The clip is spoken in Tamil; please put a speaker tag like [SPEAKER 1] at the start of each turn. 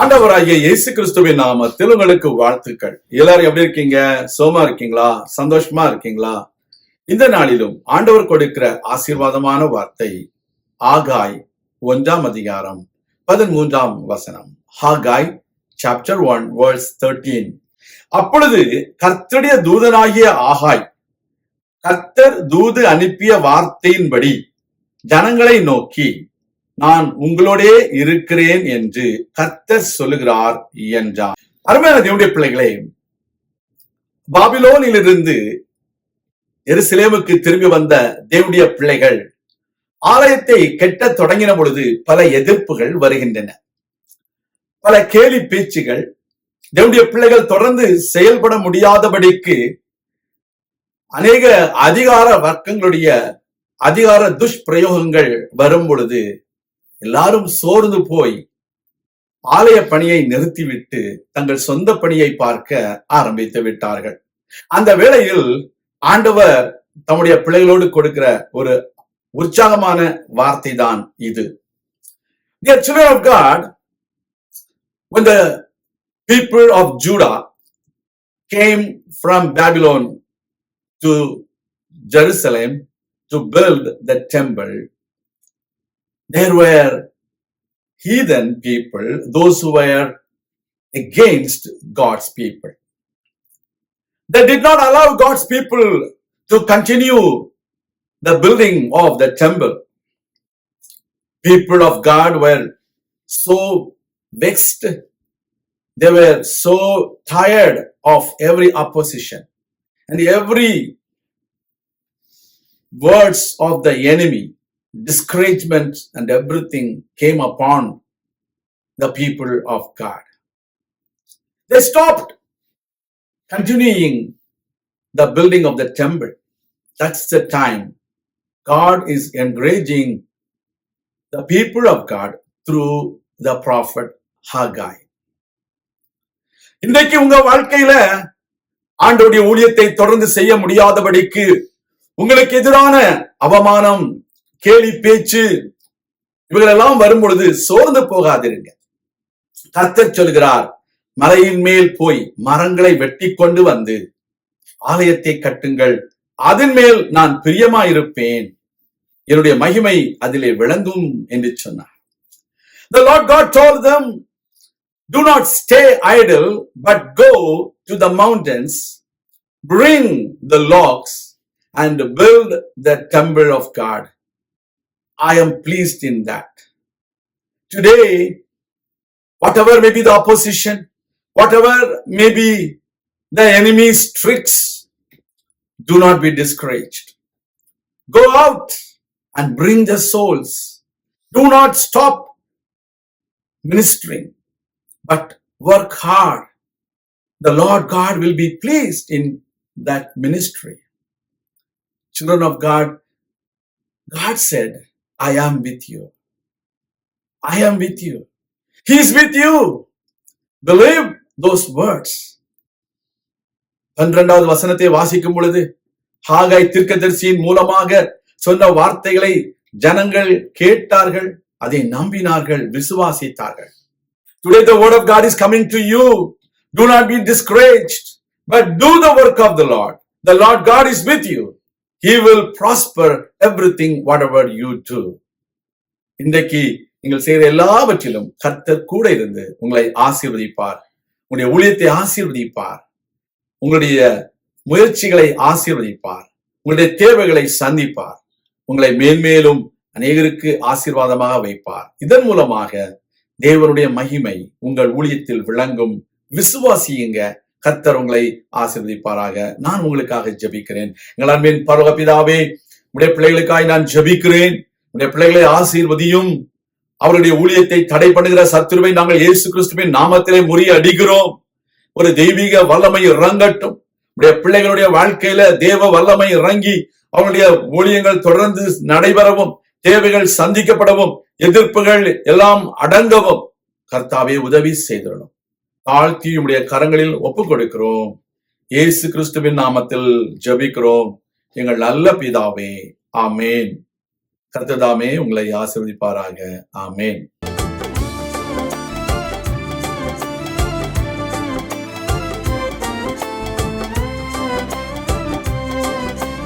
[SPEAKER 1] ஆண்டவராகிய இயேசு கிறிஸ்துவின் நாமத்தில் உங்களுக்கு வாழ்த்துக்கள். எல்லாரும் எப்படி இருக்கீங்க? சோமா இருக்கீங்களா? சந்தோஷமா இருக்கீங்களா? இந்த நாளிலும் ஆண்டவர் கொடுக்கிற ஆசீர்வாதமான வார்த்தை ஆகாய் 1 அதிகாரம் 13 ஆகாய் சாப்டர் 1 verse 13. அப்பொழுது கர்த்தருடைய தூதனாகிய ஆகாய் கர்த்தர் தூது அனுப்பிய வார்த்தையின்படி ஜனங்களை நோக்கி, நான் உங்களோடே இருக்கிறேன் என்று கர்த்தர் சொல்லுகிறார் என்றார். அருமையான தேவனுடைய பிள்ளைகளே, பாபிலோனிலிருந்து எருசலேமுக்கு திரும்பி வந்த தேவனுடைய பிள்ளைகள் ஆலயத்தை கெட்ட தொடங்கின பொழுது பல எதிர்ப்புகள் வருகின்றன, பல கேலி பேச்சுகள். தேவனுடைய பிள்ளைகள் தொடர்ந்து செயல்பட முடியாதபடிக்கு அநேக அதிகார வர்க்கங்களுடைய அதிகார துஷ்பிரயோகங்கள் வரும் பொழுது எல்லாரும் சோர்ந்து போய் ஆலய பணியை நிறுத்திவிட்டு தங்கள் சொந்த பணியை பார்க்க ஆரம்பித்து விட்டார்கள். அந்த வேளையில் ஆண்டவர் தம்முடைய பிள்ளைகளோடு கொடுக்கிற ஒரு உற்சாகமான வார்த்தை தான் இது. Dear children of God, when the people of Judah came from Babylon to Jerusalem to build the temple, there were heathen people, those who were against God's people. They did not allow God's people to continue the building of the temple. People of God were so vexed. They were so tired of every opposition and every words of the enemy. Discouragement and everything came upon the people of God. They stopped continuing the building of the temple. That's the time God is encouraging the people of God through the prophet Haggai. இன்றைக்கு உங்க வாழ்க்கையில ஆண்டவருடைய ஊழியத்தை தொடர்ந்து செய்ய முடியாதபடிக்கு உங்களுக்கு எதிரான அவமானம், கேலி பேச்சு இவைகளெல்லாம் வரும் பொழுது சோர்ந்து போகாதிருங்க. கர்த்தர் சொல்கிறார், மலையின் மேல் போய் மரங்களை வெட்டி கொண்டு வந்து ஆலயத்தை கட்டுங்கள், அதன் மேல் நான் பிரியமாயிருப்பேன், என்னுடைய மகிமை அதிலே விளங்கும் என்று சொன்னார். The Lord God told them, do not stay idle, but go to the mountains, bring the logs and build the temple of God. I am pleased in that. Today, whatever may be the opposition, whatever may be the enemy's tricks, do not be discouraged. Go out and bring the souls. Do not stop ministering, but work hard. The Lord God will be pleased in that ministry. Children of God, God said, I am with you. I am with you. He is with you. Believe those words. 12வது வசனத்தை வாசிக்கும் பொழுது ஆகாய் தீர்க்கதரிசியின் மூலமாக சொன்ன வார்த்தைகளை ஜனங்கள் கேட்டார்கள், அதை நம்பினார்கள், விசுவாசித்தார்கள். Today the word of God is coming to you. Do not be discouraged, but do the work of the Lord. The Lord God is with you. He will prosper everything whatever you do. இன்றைக்கு நீங்கள் செய்கிற எல்லாவற்றிலும் கர்த்தர் கூட இருந்து உங்களை ஆசீர்வதிப்பார், உங்களுடைய ஊழியத்தை ஆசீர்வதிப்பார், உங்களுடைய முயற்சிகளை ஆசீர்வதிப்பார், உங்களுடைய தேவைகளை சந்திப்பார், உங்களை மேன்மேலும் அநேகருக்கு ஆசீர்வாதமாக வைப்பார். இதன் மூலமாக தேவனுடைய மகிமை உங்கள் ஊழியத்தில் விளங்கும். விசுவாசியுங்க, கர்த்தர் உங்களை ஆசீர்வதிப்பாராக. நான் உங்களுக்காக ஜெபிக்கிறேன். எங்கள் அன்பின் பரலோக பிதாவே, உடைய பிள்ளைகளுக்காய் நான் ஜெபிக்கிறேன். உடைய பிள்ளைகளை ஆசீர்வதியும். அவருடைய ஊழியத்தை தடை பண்ணுகிற சத்துருவை நாங்கள் இயேசு கிறிஸ்துவின் நாமத்திலே முறியடிக்கிறோம். ஒரு தெய்வீக வல்லமை இறங்கட்டும். உடைய பிள்ளைகளுடைய வாழ்க்கையில தேவ வல்லமை இறங்கி அவருடைய ஊழியங்கள் தொடர்ந்து நடைபெறவும், தேவைகள் சந்திக்கப்படவும், எதிர்ப்புகள் எல்லாம் அடங்கவும் கர்த்தாவே உதவி செய்திடணும். தாழ்த்தி உடைய கரங்களில் ஒப்புக் கொடுக்கிறோம். இயேசு கிறிஸ்துவின் நாமத்தில் ஜெபிக்கிறோம் எங்கள் நல்ல பிதாவே, ஆமேன். கர்த்தர் தாமே உங்களை ஆசீர்வதிப்பாராக. ஆமேன்.